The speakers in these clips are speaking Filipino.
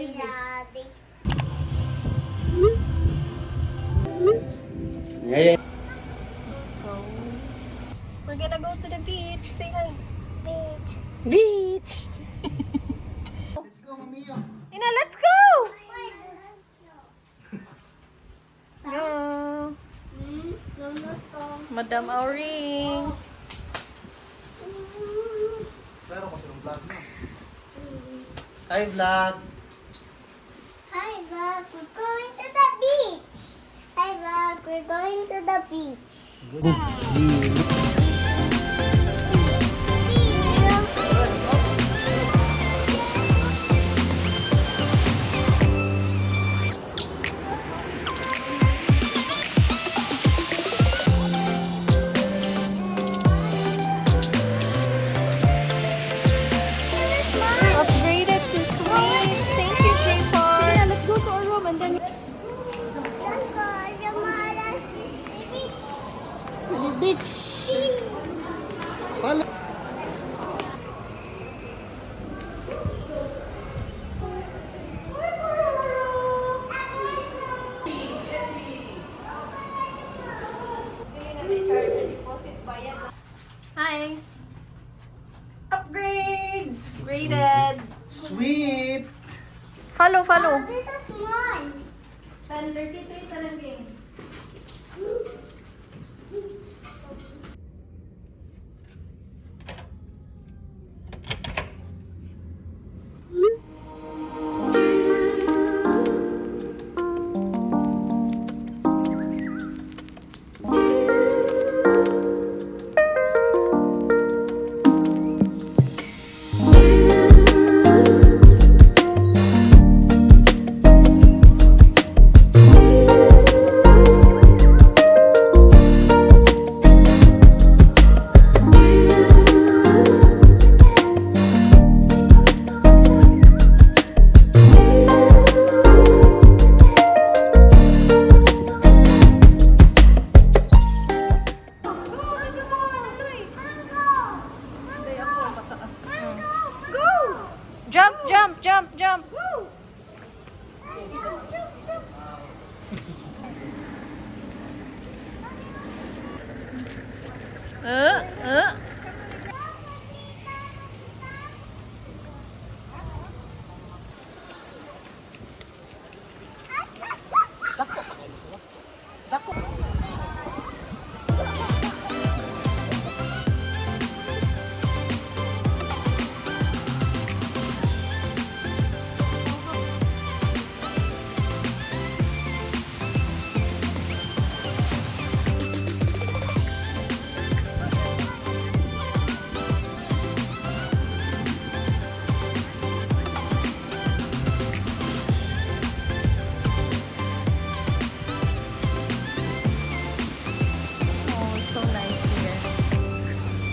Yeah. Let's go. We're gonna go to the beach. Say hi. Beach. Beach. Let's go, Mamiya. Ina, let's go. Let's go. Madam Auring. Pero kasi yung vlog mo. Hi, vlog. Hi vlog, we're going to the beach. Hi vlog, we're going to the beach. Upgraded to suite. Thank you, jpark. Yeah, let's go to our room and then. Beach. Follow. Hi. Upgrade. Graded. Sweet. Follow, Oh, follow. this is mine. 10:33 talaga. Jump, jump, jump, jump. Uh. Oh, it's so nice here.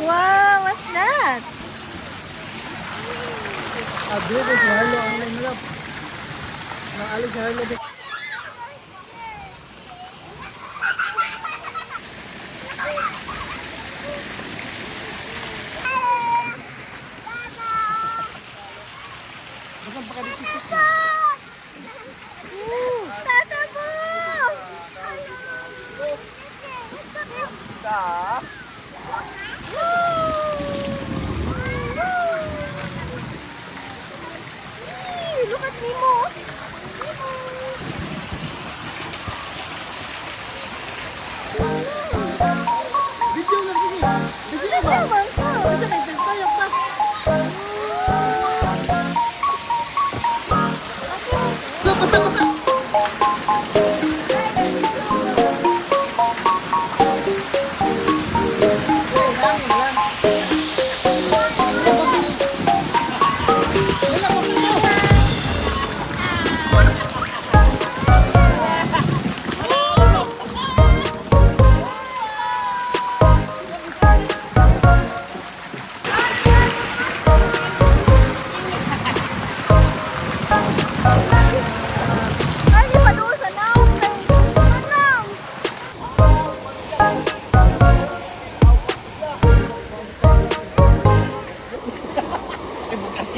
Wow, what's that? Dito si Harlo ang nalap. Naalis si Harlo. Bukan pakai di Tata,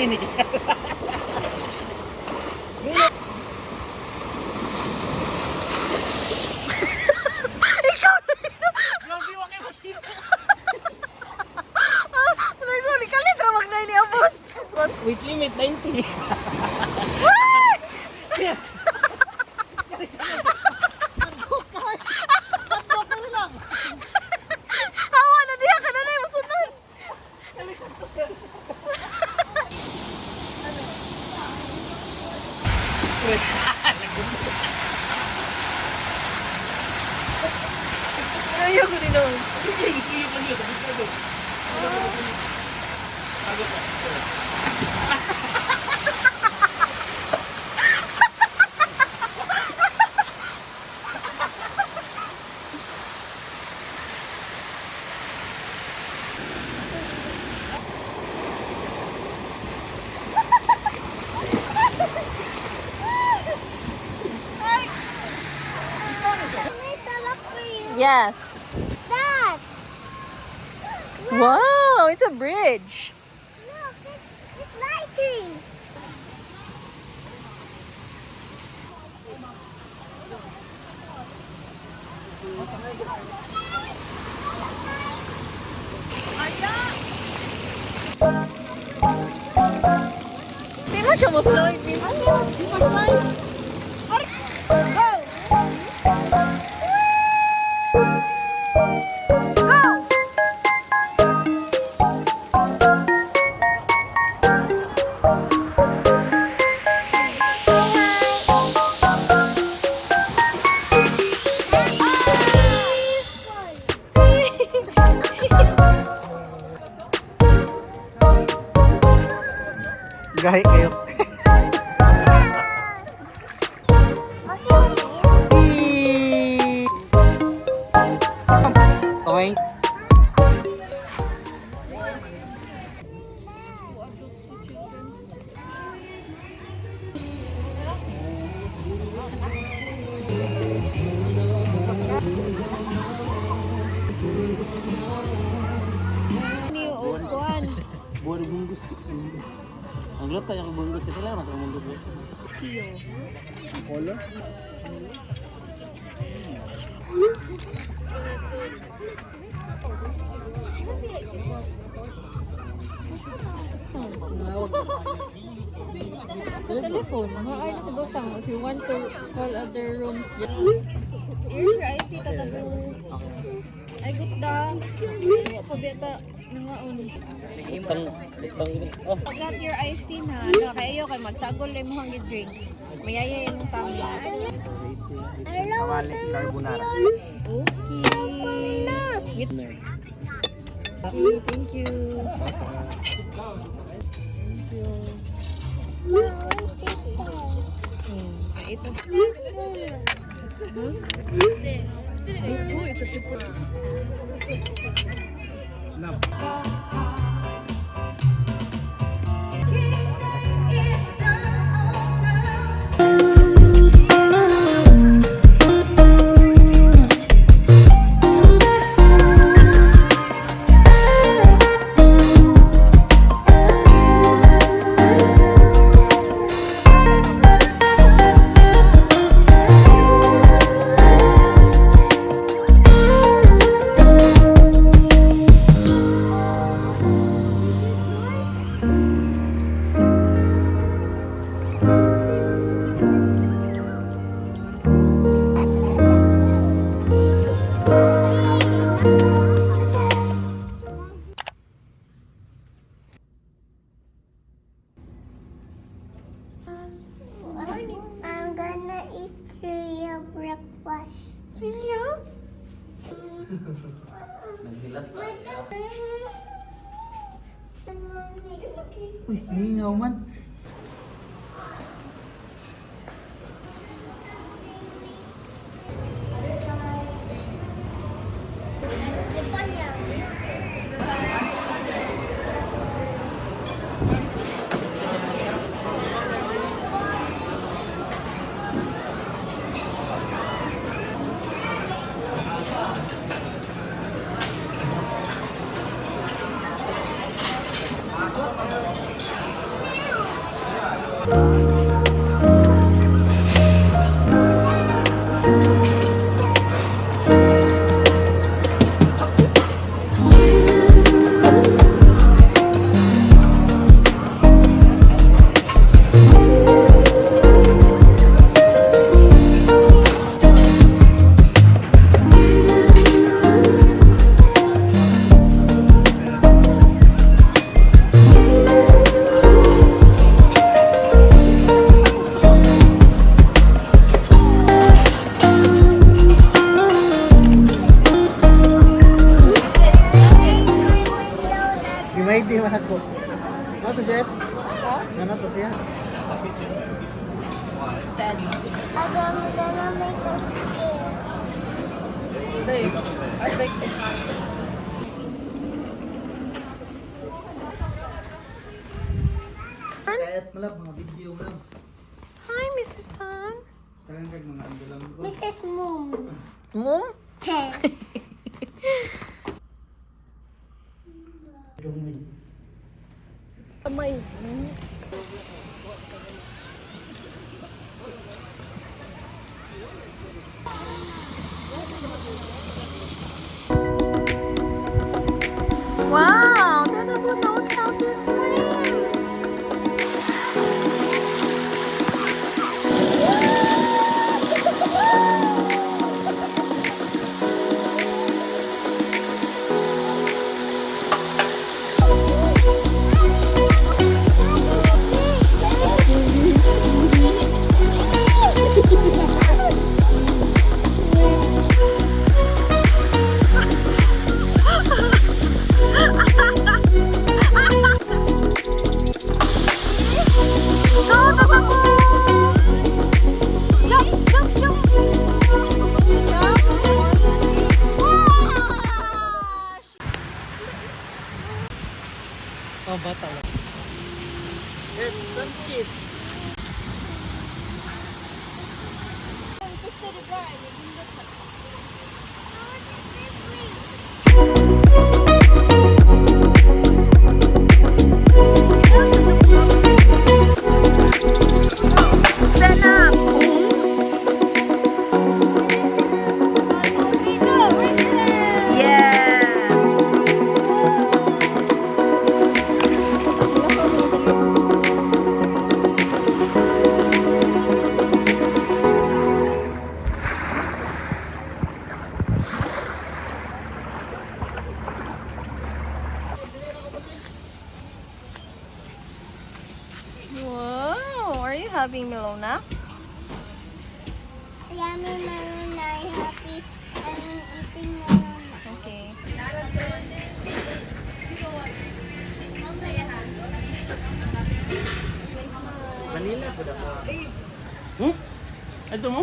kini. Weight limit 90. Hawa na diha ka na na yung sunod. Ayaw ko rin naman. Yes. Dad, Wow, it's a bridge. look, it's lighting. Hindi na siya mo-slide. Go! Gahi kayo. Toing. Ni upuan. Buat bungkus. Ang gelap kayak bungkus kita lah masuk bungkus. Tiyo. Pola. Sa telephone, mga na butang. If you want to call other rooms, here's your IP tatago. Ay, gutta. Wala pa beta mga Oh, Got your iced tea na. Ano, kayo kay magsagol lang mo hanggang drink. Mayaya yung tama. kawali carbonara. Okay. Okay, thank you. Thank you. Ito. I'm gonna eat cereal breakfast. Cereal? It's okay. Uy, ningaw man. Di man ako. Ano to siya? Oh? Ano to siya? Dad. I'm gonna make a scale. Babe, I'd like to Kahit malab, mga video malab. Hi, Mrs. Sang. Tagang kag mga angulang ko. Mrs. Moon. Mom? Kamay. Wow, Tata knows how to swim. Oh, bata lang. Yes, sun kiss. Wow, are you having Milona? Yummy melon, I'm happy. I'm eating melon. Okay. Manila po daw. Hmm? Ito mo?